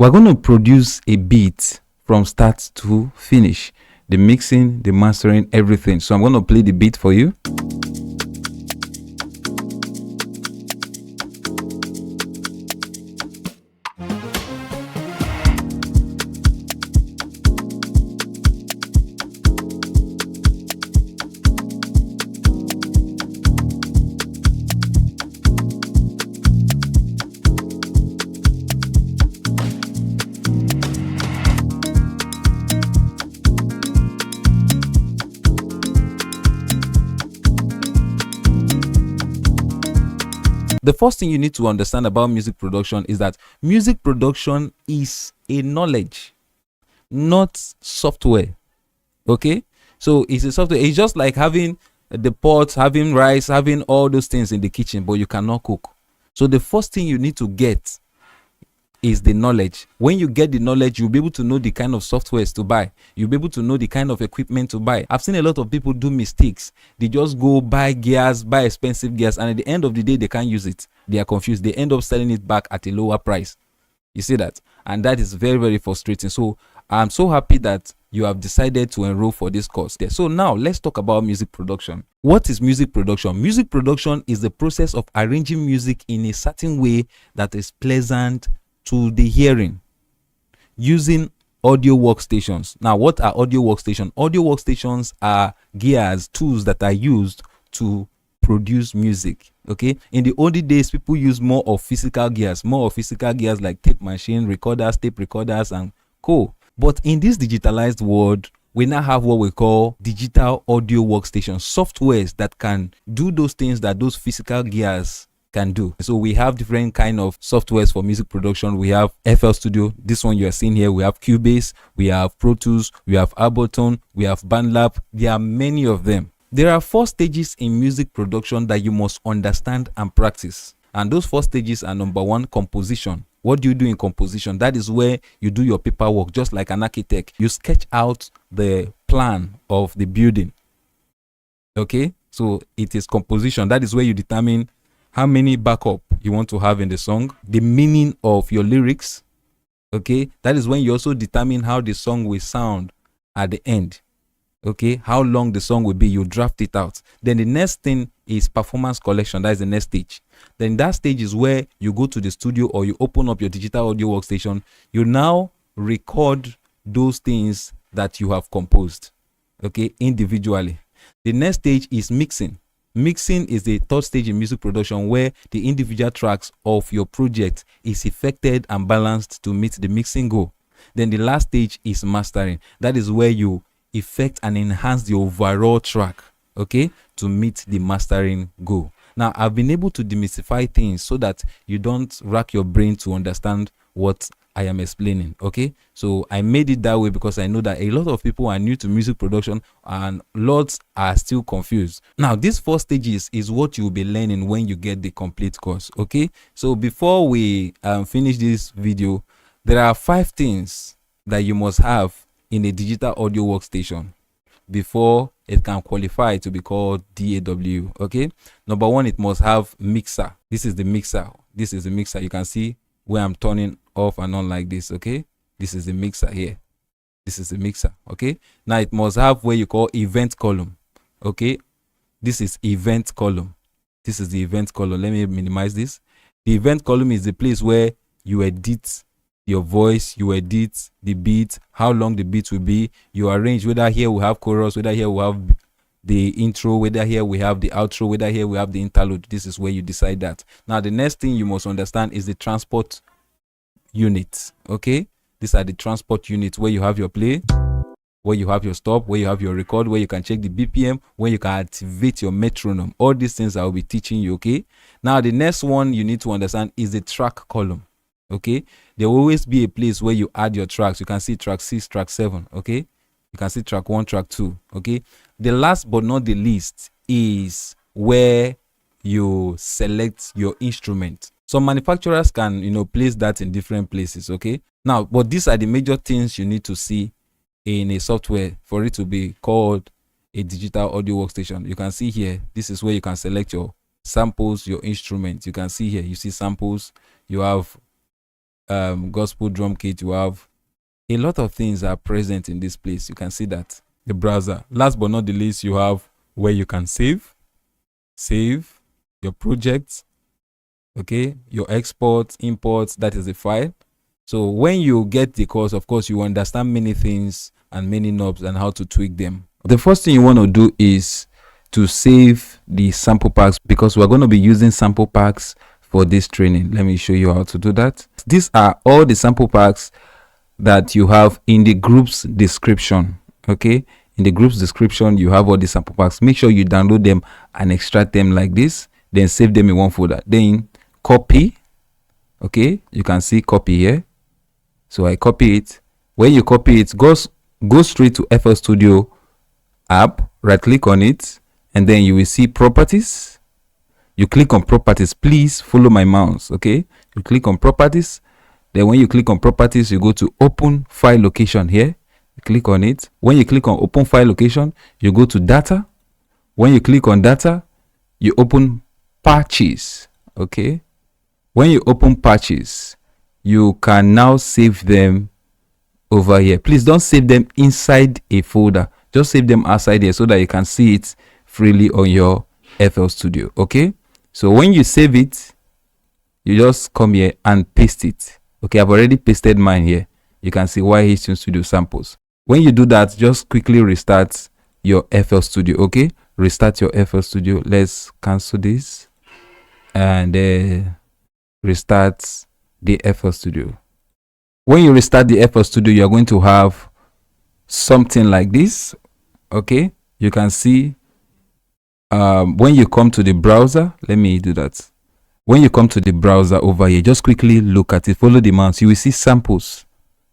We're going to produce a beat from start to finish, the mixing, the mastering, everything. So I'm going to play the beat for you. The first thing you need to understand about music production is that music production is a knowledge, not software. Okay, so it's a software. It's just like having the pot, having rice, having all those things in the kitchen, but you cannot cook. So the first thing you need to get is the knowledge. When you get the knowledge, you'll be able to know the kind of softwares to buy. You'll be able to know the kind of equipment to buy. I've seen a lot of people do mistakes. They just go buy gears, buy expensive gears, and at the end of the day, they can't use it. They are confused. They end up selling it back at a lower price. You see that? And that is very, very frustrating. So I'm so happy that you have decided to enroll for this course there. So now let's talk about music production. What is music production? Music production is the process of arranging music in a certain way that is pleasant to the hearing using audio workstations. Now, what are audio workstations? Audio workstations are gears, tools that are used to produce music. Okay, in the olden days, people use more of physical gears like tape machine, recorders, tape recorders, and co. But in this digitalized world, we now have what we call digital audio workstations, softwares that can do those things that those physical gears can do. So we have different kind of softwares for music production. We have FL Studio, this one you are seeing here. We have Cubase, we have Pro Tools, we have Ableton, we have BandLab. There are many of them. There are 4 stages in music production that you must understand and practice. And those 4 stages are: number 1, composition. What do you do in composition? That is where you do your paperwork, just like an architect. You sketch out the plan of the building. Okay, so it is composition. That is where you determine how many backup you want to have in the song, the meaning of your lyrics. Okay, that is when you also determine how the song will sound at the end. Okay, how long the song will be, you draft it out. Then the next thing is performance collection. That is the next stage. Then that stage is where you go to the studio or you open up your digital audio workstation. You now record those things that you have composed, okay, individually. The next stage is mixing. Mixing is the 3rd stage in music production, where the individual tracks of your project is effected and balanced to meet the mixing goal. Then the last stage is mastering. That is where you effect and enhance the overall track, okay, to meet the mastering goal. Now, I've been able to demystify things so that you don't rack your brain to understand what I am explaining. Okay, so I made it that way because I know that a lot of people are new to music production and lots are still confused. Now, these 4 stages is what you'll be learning when you get the complete course. Okay, so before we finish this video, there are 5 things that you must have in a digital audio workstation before it can qualify to be called DAW. Okay, number 1, it must have mixer. This is the mixer. This is the mixer. You can see where I'm turning off and on like this. Okay, this is the mixer here. This is the mixer. Okay, now it must have where you call event column. Okay, this is event column. This is the event column. Let me minimize this. The event column is the place where you edit your voice, you edit the beat, how long the beat will be, you arrange whether here we have chorus, whether here we have the intro, whether here we have the outro, whether here we have the interlude. This is where you decide that. Now, the next thing you must understand is the transport units. Okay, these are the transport units, where you have your play, where you have your stop, where you have your record, where you can check the BPM, where you can activate your metronome. All these things I will be teaching you. Okay, now the next one you need to understand is the track column. Okay, there will always be a place where you add your tracks. You can see track 6, track 7. Okay, you can see track 1, track 2. Okay, the last but not the least is where you select your instrument. Some manufacturers can, place that in different places. Okay, now, but these are the major things you need to see in a software for it to be called a digital audio workstation. You can see here, this is where you can select your samples, your instruments. You can see here, you see samples, you have gospel drum kit, you have a lot of things are present in this place. You can see that the browser. Last but not the least, you have where you can save your projects, okay, your exports, imports, that is the file. So when you get the course, of course, you understand many things and many knobs and how to tweak them. The first thing you want to do is to save the sample packs, because we're going to be using sample packs for this training. Let me show you how to do that. These are all the sample packs that you have in the group's description. Okay, in the group's description you have all the sample packs. Make sure you download them and extract them like this, then save them in one folder, then copy. Okay, you can see copy here, so I copy it. When you copy it, go straight to FL Studio app, right click on it, and then you will see properties. You click on properties. Please follow my mouse. Okay, you click on properties. Then when you click on properties, you go to open file location here. You click on it. When you click on open file location, you go to data. When you click on data, you open patches. Okay, when you open patches, you can now save them over here. Please don't save them inside a folder, just save them outside here so that you can see it freely on your FL Studio. Okay, so when you save it, you just come here and paste it. Okay, I've already pasted mine here. You can see YH Studio samples. When you do that, just quickly restart your FL Studio. Okay, restart your FL Studio. Let's cancel this and restart the FL Studio. When you restart the FL Studio, you're going to have something like this. Okay, you can see when you come to the browser, let me do that. When you come to the browser over here, just quickly look at it, follow the mouse. You will see samples.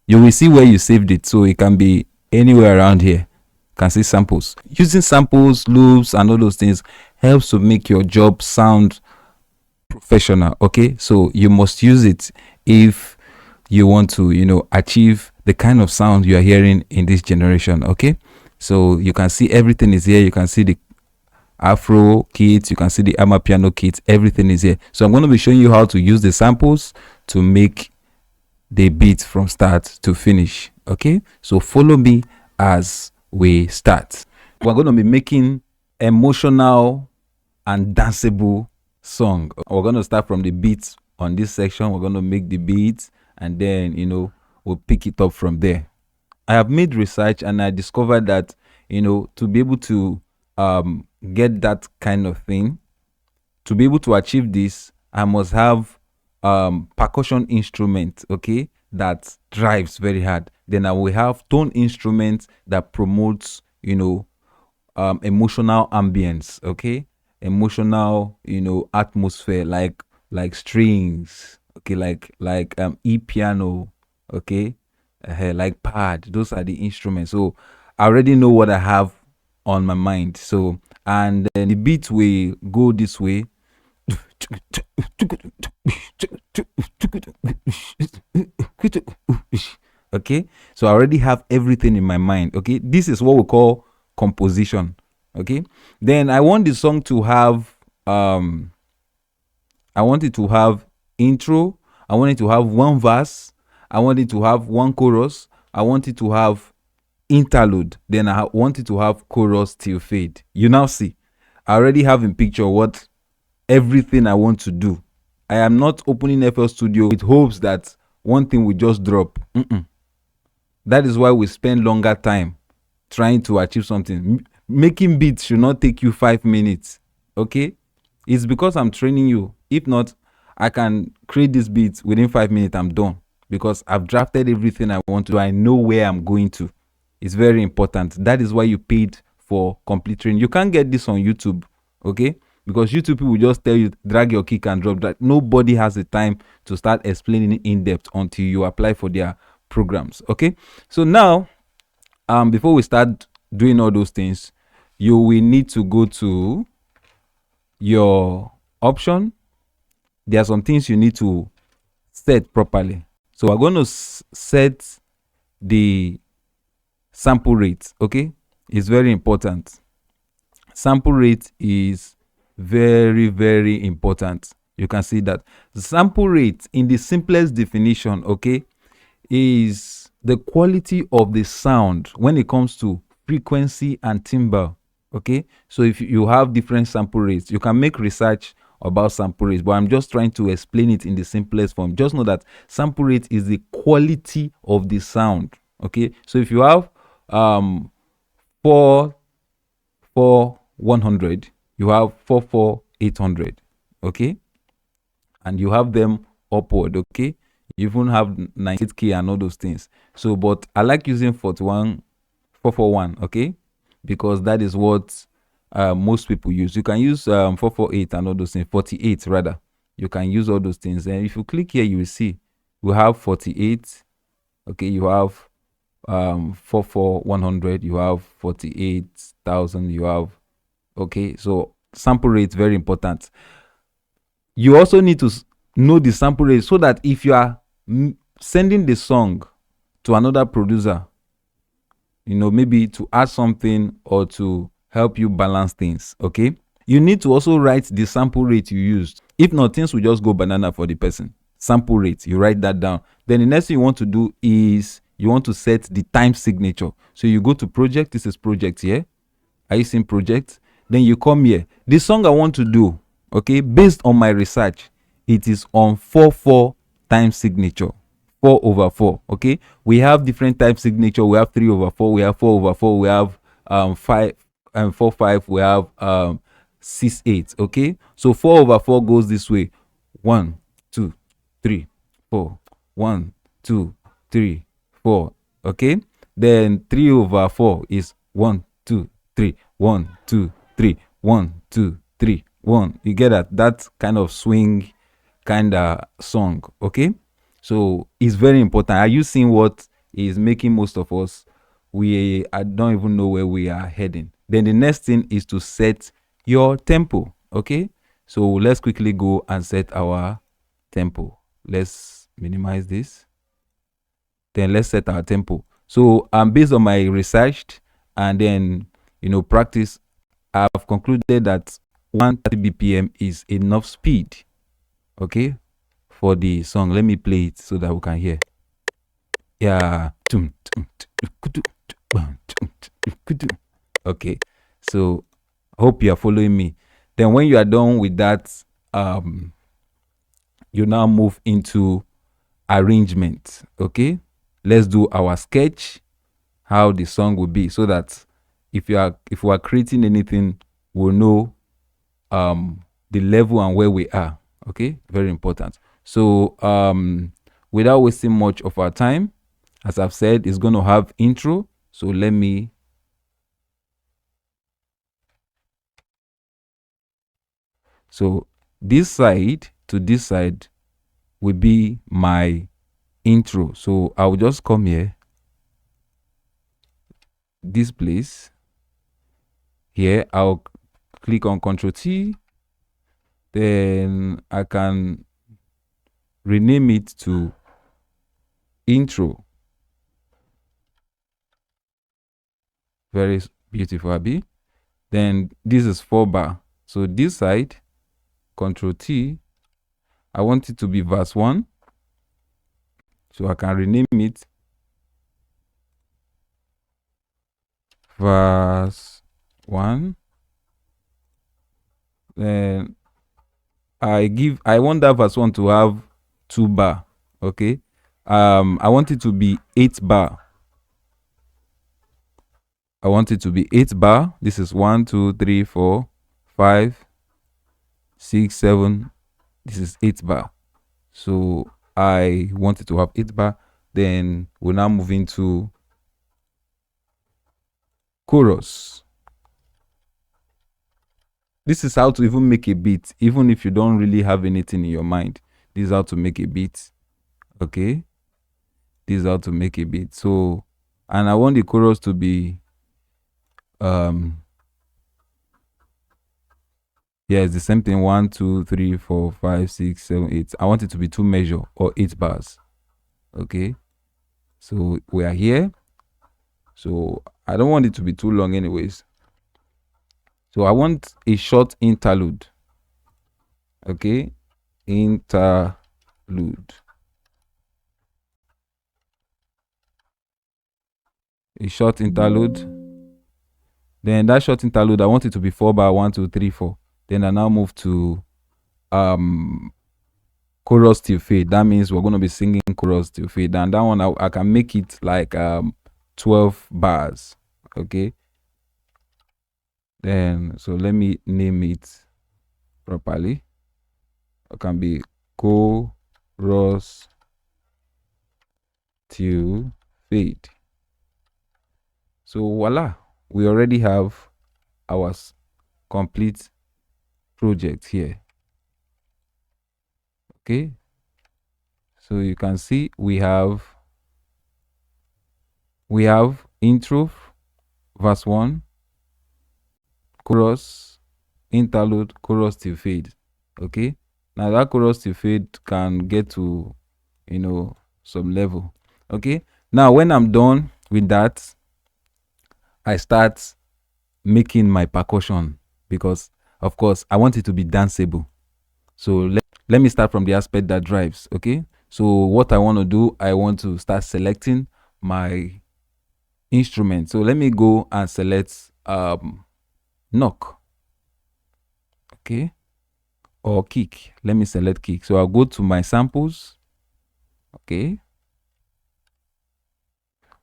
You will see where you saved it, so it can be anywhere around here. You can see samples. Using samples, loops, and all those things helps to make your job sound professional. Okay, so you must use it if you want to, achieve the kind of sound you are hearing in this generation. Okay, so you can see everything is here. You can see the Afro kits, you can see the Amapiano kits, everything is here. So I'm going to be showing you how to use the samples to make the beat from start to finish. Okay, so follow me as we start. We're going to be making emotional and danceable song. We're going to start from the beats on this section. We're going to make the beats and then we'll pick it up from there. I have made research and I discovered that to be able to get that kind of thing, to be able to achieve this, I must have percussion instrument, okay, that drives very hard. Then I will have tone instruments that promotes emotional ambience, okay, emotional atmosphere, like strings, okay, like e piano, okay, like pad. Those are the instruments. So I already know what I have on my mind. So, and then the beat will go this way. Okay, so I already have everything in my mind. Okay, this is what we call composition. Okay, then I want the song to have I want it to have intro, I want it to have one verse, I want it to have one chorus, I want it to have interlude, then I want it to have chorus till fade. You now see, I already have in picture what everything I want to do. I am not opening FL Studio with hopes that one thing will just drop. That is why we spend longer time trying to achieve something. Making beats should not take you 5 minutes. Okay, it's because I'm training you. If not, I can create this beat within 5 minutes. I'm done because I've drafted everything I want to do. I know where I'm going to. It's very important. That is why you paid for complete training. You can't get this on YouTube, okay? Because YouTube people will just tell you, drag your kick and drop that. Nobody has the time to start explaining it in depth until you apply for their programs, okay? So now, before we start doing all those things, you will need to go to your option. There are some things you need to set properly. So we're going to set the sample rate. Okay, it's very important. Sample rate is very, very important. You can see that the sample rate in the simplest definition, okay, is the quality of the sound when it comes to frequency and timbre. Okay, so if you have different sample rates, you can make research about sample rates, but I'm just trying to explain it in the simplest form. Just know that sample rate is the quality of the sound. Okay, so if you have 4 4 100, you have 4 800. Okay, and you have them upward. Okay, you even have 98K and all those things. So but I like using 441, okay, because that is what most people use. You can use 448 and all those things, 48 rather. You can use all those things, and if you click here you will see we have 48. Okay, you have 44100, you have 48,000, you have, okay. So sample rate very important. You also need to know the sample rate so that if you are sending the song to another producer, maybe to add something or to help you balance things, okay, you need to also write the sample rate you used. If not, things will just go banana for the person. Sample rate, you write that down. Then the next thing you want to do is you want to set the time signature. So you go to project. This is project here. Are you seeing project? Then you come here. The song I want to do, okay, based on my research, it is on 4/4 time signature. 4/4. Okay, we have different time signature. We have 3/4, we have 4/4, we have 5 and 4/5, we have 6/8. Okay, so 4/4 goes this way: 1 2 3 4, 1 2 3 4. Okay, then 3/4 is 1 2 3, 1 2 3, 1 2 3 1. You get that kind of swing kind of song. Okay, so it's very important. Are you seeing what is making most of us, I don't even know where we are heading? Then the next thing is to set your tempo. Okay, so let's quickly go and set our tempo. Let's minimize this. Then let's set our tempo. So based on my research and then practice, I've concluded that 130 bpm is enough speed, okay, for the song. Let me play it so that we can hear. Yeah. Okay, so hope you are following me. Then when you are done with that, you now move into arrangement. Okay, let's do our sketch, how the song will be, so that if we are creating anything, we'll know the level and where we are. Okay, very important. So without wasting much of our time, as I've said, it's going to have intro. So let me this side to this side will be my intro. So I will just come here, this place here. I'll click on Ctrl T, then I can rename it to intro. Very beautiful, Abby. Then this is 4-bar. So this side, Ctrl T, I want it to be verse 1. So I can rename it verse 1. Then I want that verse 1 to have 2-bar. Okay. I want it to be 8-bar. I want it to be 8-bar. This is 1 2 3 4 5 6 7. This is 8-bar. So I want it to have 8-bar. Then we'll now move into chorus. This is how to even make a beat, even if you don't really have anything in your mind. This is how to make a beat. Okay, this is how to make a beat. So, and I want the chorus to be yeah, it's the same thing: 1 2 3 4 5 6 7 8. I want it to be 2 measure or 8 bars. Okay, so we are here. So I don't want it to be too long anyways. So I want a short interlude. Okay, interlude. A short interlude. Then that short interlude, I want it to be 4 bar 1 2 3 4. Then I now move to chorus till fade. That means we're going to be singing chorus till fade, and that one I can make it like 12 bars. Okay, then so let me name it properly. It can be chorus till fade. So voila, we already have our complete project here. Okay, so you can see we have intro, verse 1, chorus, interlude, chorus till fade. Okay, now that chorus till fade can get to some level. Okay, now when I'm done with that, I start making my percussion, because of course I want it to be danceable. So let me start from the aspect that drives. Okay, so what I want to do, I want to start selecting my instrument. So let me go and select knock. Okay, or kick. Let me select kick. So I'll go to my samples. Okay,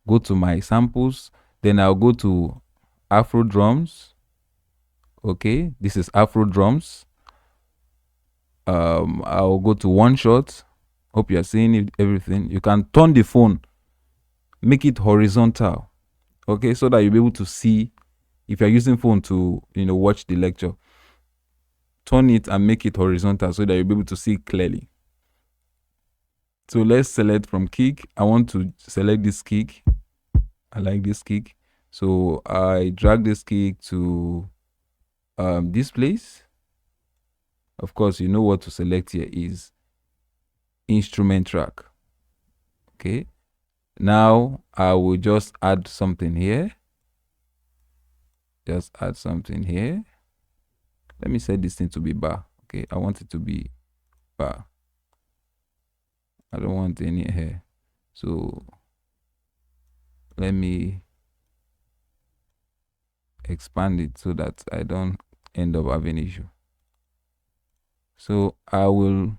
go to my samples, then I'll go to Afro drums. Okay, this is Afro drums. I'll go to one shot. Hope you're seeing everything. You can turn the phone, make it horizontal. Okay, so that you'll be able to see. If you're using phone to watch the lecture, turn it and make it horizontal so that you'll be able to see clearly. So let's select from kick. I want to select this kick. I like this kick, so I drag this kick to this place. Of course, you know what to select here is instrument track. Okay, now I will just add something here. Just add something here. Let me set this thing to be bar. Okay, I want it to be bar. I don't want any here. So let me expand it so that I don't end up having issue. So I will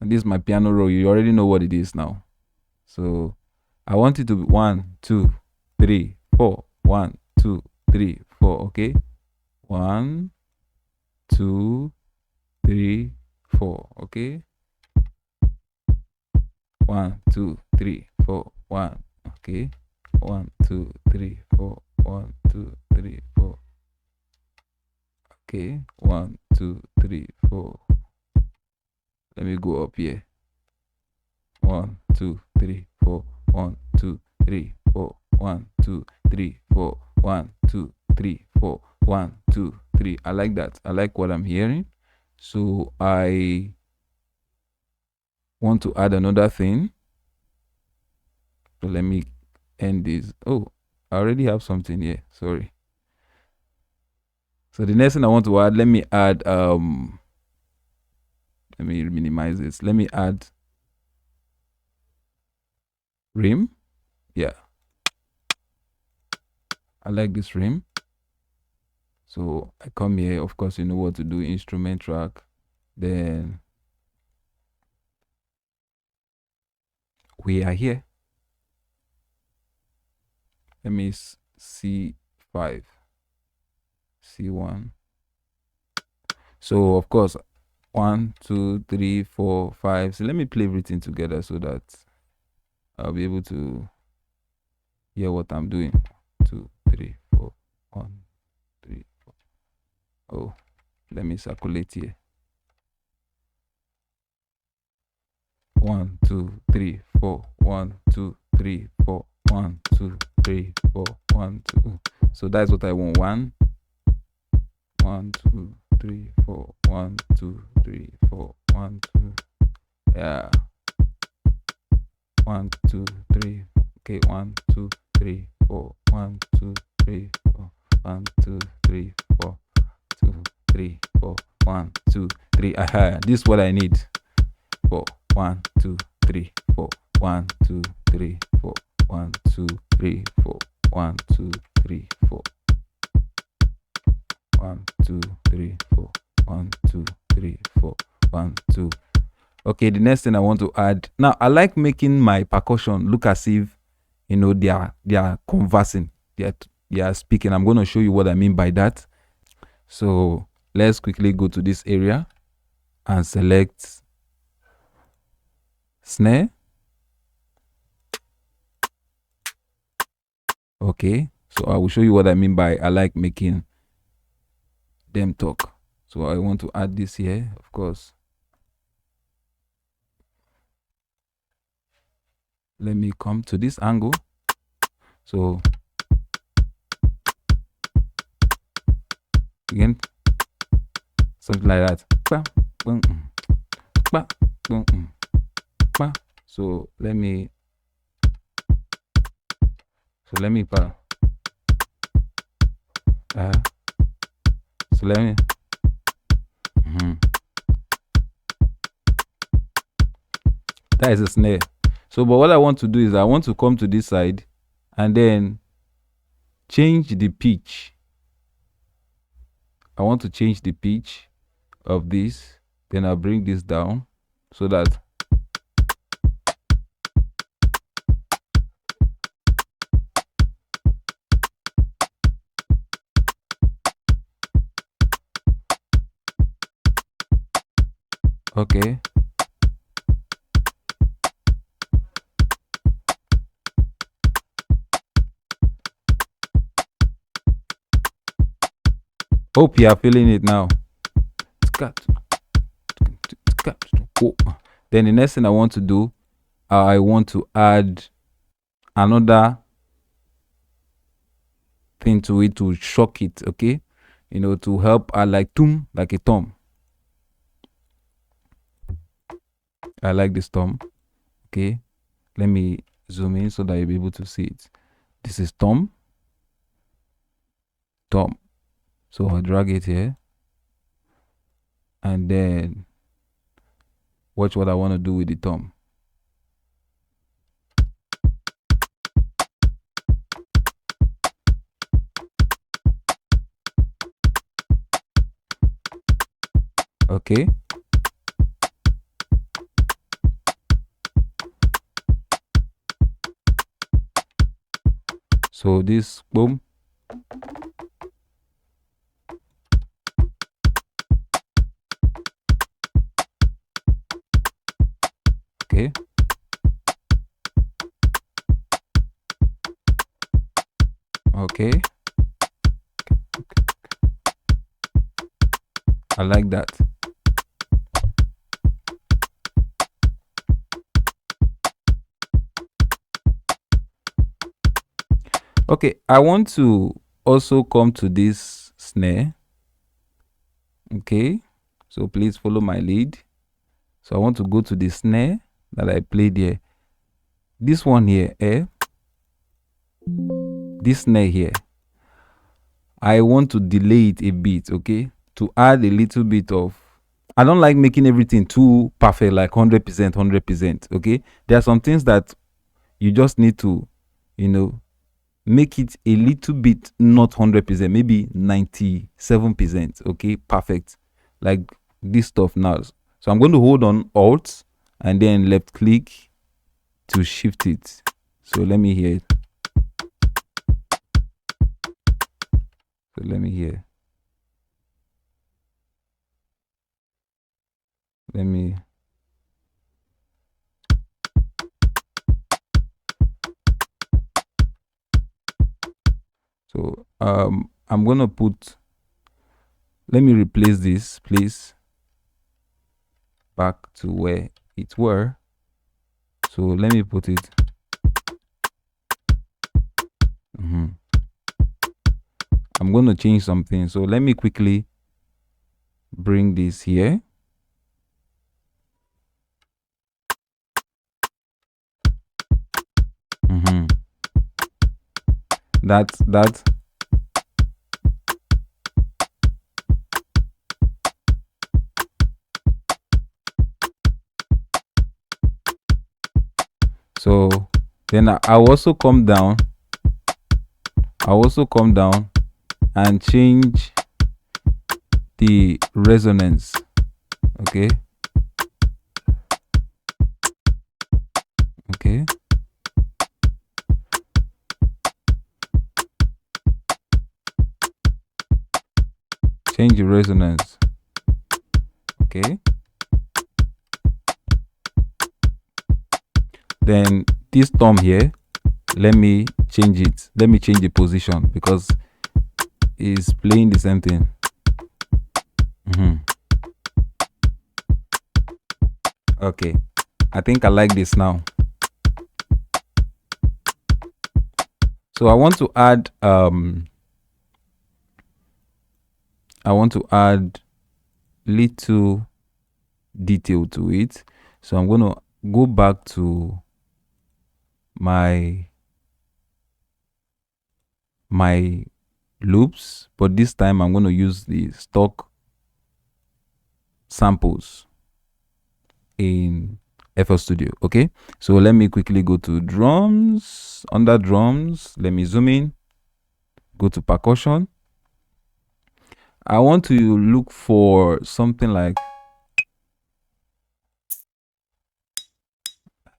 and this is my piano roll. You already know what it is now. So I want it to be 1 2 3 4. 1 2 3 4. Okay, 1 2 3 4. Okay, 1 2 3 4. 1. Okay, 1 2 3 4. 1 2 3 4. Okay, 1 2 3 4. Let me go up here. 1 2 3 4. 1 2 3 4. 1 2 3 4. 1 2 3 4. 1 2 3. I like that. I like what I'm hearing. So I want to add another thing. So let me end this. Oh, I already have something here. Sorry. So the next thing I want to add, let me add let me minimize this. Let me add rim. Yeah, I like this rim. So I come here. Of course, you know what to do. Instrument track. Then we are here. Let me C5, C1. So of course, 1 2 3 4 5. So let me play everything together so that I'll be able to hear what I'm doing. 2 3 4. 1 3 4. Oh, let me circulate here. 1 2 3 4. 1 2 3 4. 1 2 3 4. 1 2. So that's what I want. 1 2 3 4. 1 2 3 4. 1 2. Yeah. 1 2 3. Okay, 1 2 3 4. 1 2 3 4. 1 2 3 This is what I need. 4, 1, 2, 3, 4, 1, 2, 3, 4, 1, 2, 3, 4, 1, 2, 3, 4, 1, 2, 3, 4, 1, 2, 3, 4, 1, 2. Okay, the next thing I want to add now, I like making my percussion look as if, you know, they are conversing, they are speaking. I'm going to show you what I mean by that. So let's quickly go to this area and select snare. Okay, so I will show you what I mean by I like making them talk. So I want to add this here, of course. Let me come to this angle. So again, something like that. So let me so let me that is a snare. So but what I want to do is I want to come to this side and then change the pitch. I want to change the pitch of this, then I'll bring this down so that okay. Hope you are feeling it now. Then the next thing I want to do, I want to add another thing to it to shock it, okay? You know, to help like tom, like a tom. I like this tom. Okay, let me zoom in so that you'll be able to see it. This is tom. So I'll drag it here and then watch what I want to do with the tom. Okay. So this boom. Okay. Okay. I like that. Okay, I want to also come to this snare. Okay, so please follow my lead. So I want to go to the snare that I played here. This one here, this snare here. I want to delay it a bit, okay, to add a little bit of, I don't like making everything too perfect, like 100%, okay. There are some things that you just need to, you know, make it a little bit not 100%, maybe 97%, okay, perfect, like this stuff now. So I'm going to hold on Alt and then left click to shift it. So let me hear it. So let me hear. Let me. So I'm gonna put. Let me replace this, please. Back to where it were. So let me put it. I'm going to change something. So let me quickly bring this here. That. So then I'll also come down. And change the resonance. Okay. Change the resonance. Okay. Then this tom here, let me change it. Let me change the position because it's playing the same thing. Okay, I think I like this now. So I want to add little detail to it. So I'm going to go back to my loops, but this time I'm going to use the stock samples in FL Studio. Okay, so let me quickly go to drums. Under drums, let me zoom in, go to percussion. I want to look for something like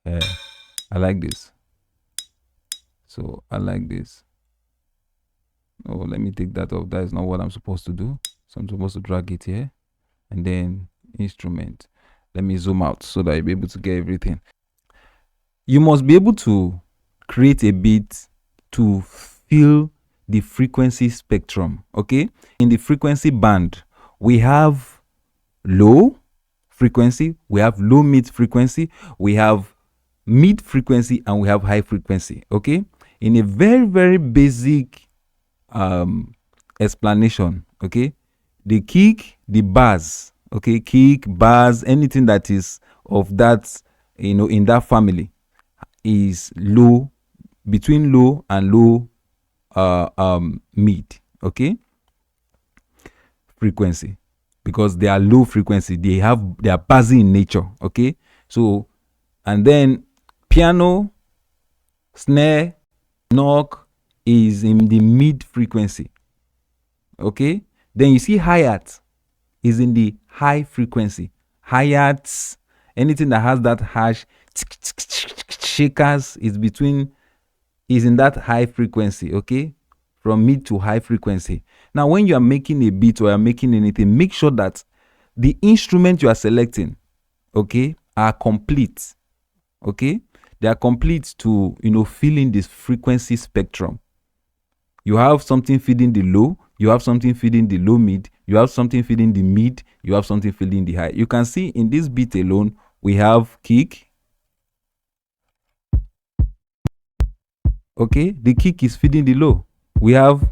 I like this. So I like this. Oh, let me take that off. That is not what I'm supposed to do. So I'm supposed to drag it here and then instrument. Let me zoom out so that you'll be able to get everything. You must be able to create a beat to feel the frequency spectrum. Okay, in the frequency band, we have low frequency, we have low mid frequency, we have mid frequency, and we have high frequency. Okay, in a very, very basic explanation, okay, the kick, the bars, okay, kick, bars, anything that is of that, in that family is low, between low and low mid, okay, frequency, because they are low frequency, they are basing in nature. Okay, so and then piano, snare, knock is in the mid frequency. Okay, then you see hi-hat is in the high frequency. Hi-hats, anything that has that harsh shakers is in that high frequency. Okay, from mid to high frequency. Now when you are making a beat or you are making anything, make sure that the instrument you are selecting, okay, are complete. Okay, they are complete to fill in this frequency spectrum. You have something feeding the low, you have something feeding the low mid, you have something feeding the mid, you have something feeding the high. You can see in this beat alone, we have kick. Okay, the kick is feeding the low. We have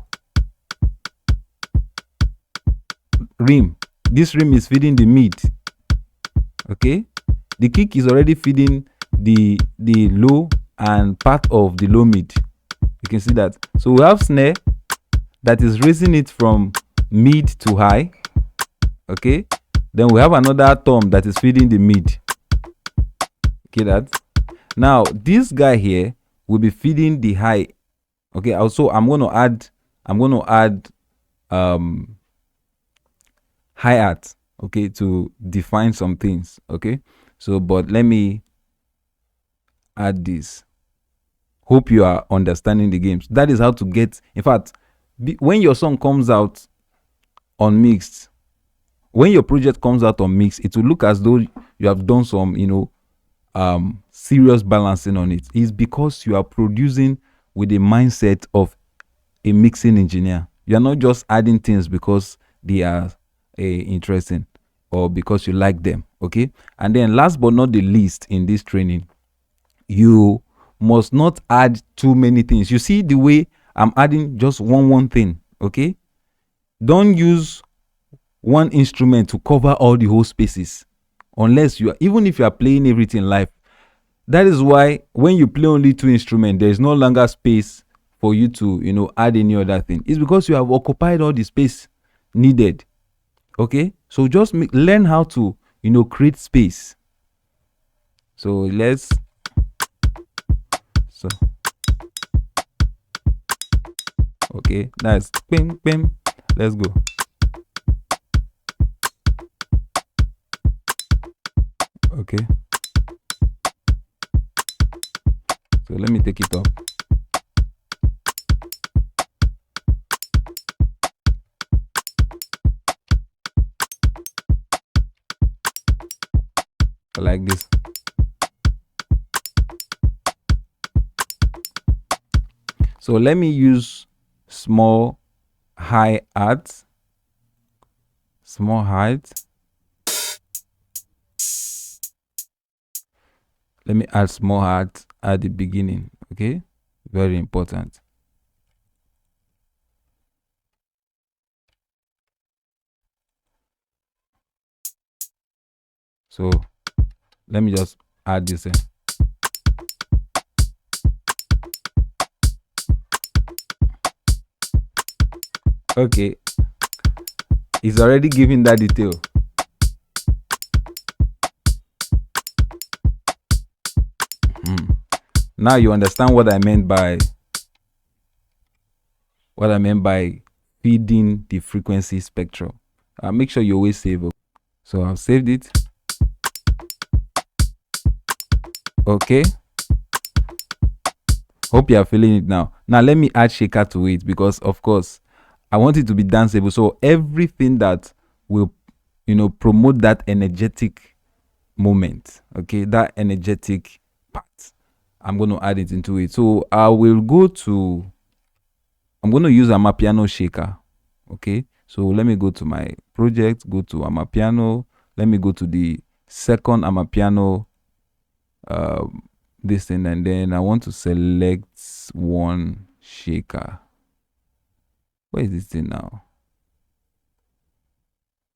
rim. This rim is feeding the mid. Okay, the kick is already feeding the low and part of the low mid. You can see that. So we have snare that is raising it from mid to high. Okay, then we have another tom that is feeding the mid. Okay, that now this guy here will be feeding the high. Okay, also I'm going to add hi-hat, okay, to define some things. Okay, so but let me add this. Hope you are understanding the games. That is how to get, in fact, when your song comes out on mixed, when your project comes out on mix, it will look as though you have done some serious balancing on it. It's because you are producing with the mindset of a mixing engineer. You are not just adding things because they are interesting or because you like them. Okay, and then last but not the least, in this training, you must not add too many things. You see the way I'm adding just one thing. Okay, don't use one instrument to cover all the whole spaces, unless you are, even if you are playing everything live. That is why when you play only two instruments, there is no longer space for you to add any other thing. It's because you have occupied all the space needed. Okay, so just learn how to create space. So let's Okay, that's bim bim. Let's go. Okay, so let me take it up. Like this. So let me use small hi-hat. Small hi-hat. Let me add small hi-hat at the beginning. Okay, very important. So let me just add this in. Okay, it's already giving that detail. Now you understand what I meant by feeding the frequency spectrum. Make sure you always save it. So I've saved it. Okay, hope you are feeling it now. Now let me add shaker to it, because of course I want it to be danceable. So everything that will, promote that energetic moment, okay, that energetic part, I'm going to add it into it. So I'm going to use Amapiano shaker. Okay, so let me go to my project, go to Amapiano. Let me go to the second Amapiano this thing, and then I want to select one shaker. Where is this thing now?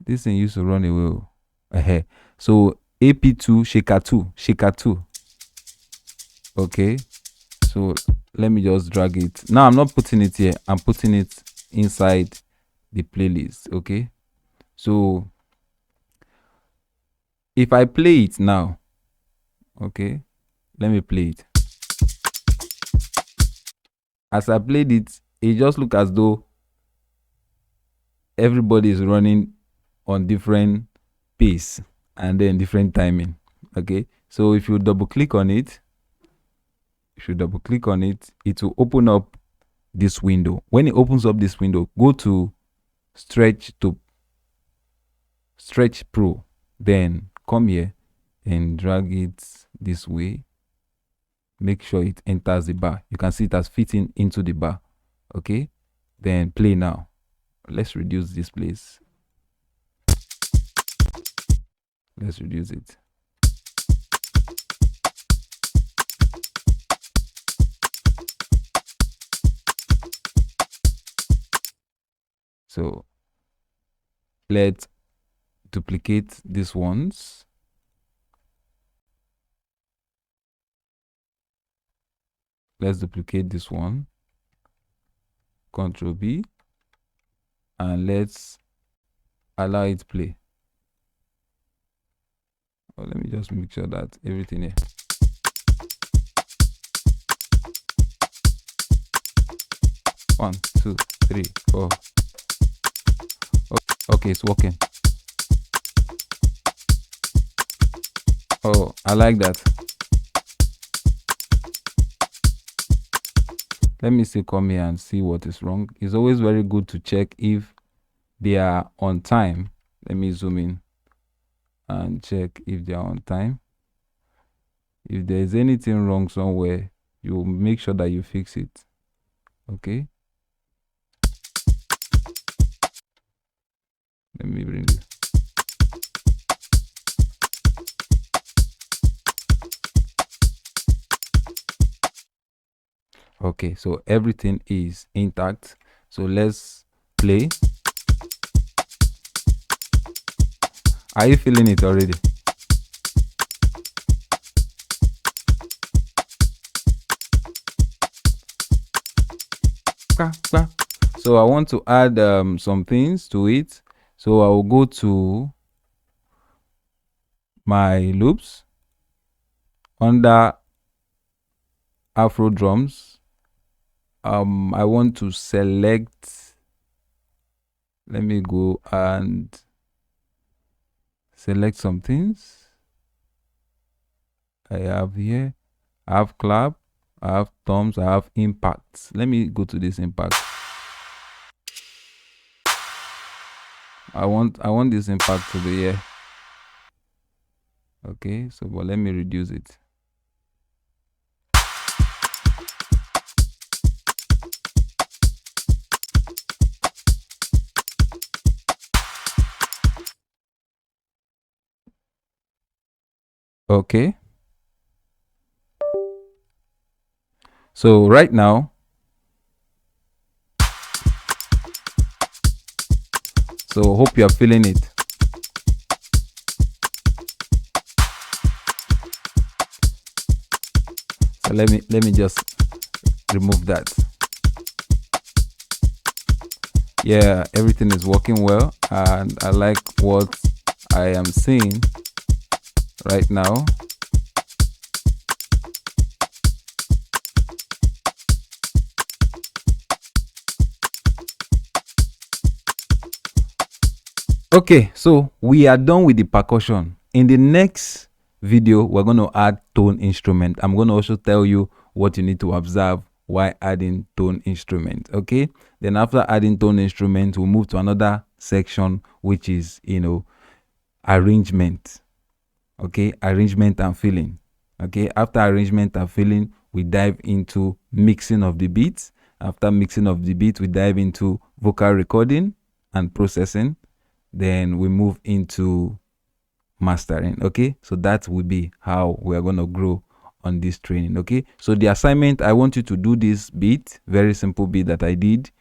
This thing used to run away. So AP2 shaker 2. Okay, so let me just drag it. Now I'm not putting it here, I'm putting it inside the playlist. Okay, so if I play it now, okay, let me play it. As I played it, it just look as though everybody is running on different pace and then different timing. Okay, so if you double click on it, it will open up this window. When it opens up this window, go to Stretch Pro, then come here and drag it this way. Make sure it enters the bar. You can see it as fitting into the bar. Okay, then play now. Let's reduce this, please. Let's reduce it. So let's duplicate these ones. Let's duplicate this one. Control B, and let's allow it play. Oh, let me just make sure that everything here. One, two, three, four. Okay, it's working. Oh, I like that. Let me still come here and see what is wrong. It's always very good to check if they are on time. Let me zoom in and check if they are on time. If there is anything wrong somewhere, you make sure that you fix it. Okay, let me bring it. Okay, so everything is intact. So let's play. Are you feeling it already? So I want to add some things to it. So I will go to my loops under Afro drums. I want to select, let me go and select some things I have here. I have clap, I have thumbs, I have impact. Let me go to this impact. I want this impact to be here. Okay, so but let me reduce it. Okay. So right now, so hope you are feeling it. So let me just remove that. Yeah, everything is working well, and I like what I am seeing right now. Okay, so we are done with the percussion. In the next video, we're going to add tone instrument. I'm going to also tell you what you need to observe while adding tone instrument. Okay, then after adding tone instrument, we'll move to another section, which is, arrangement. Okay, arrangement and filling. Okay, after arrangement and filling, we dive into mixing of the beats. After mixing of the beat, we dive into vocal recording and processing. Then we move into mastering. Okay, so that will be how we are going to grow on this training. Okay, so the assignment, I want you to do this beat, very simple beat that I did.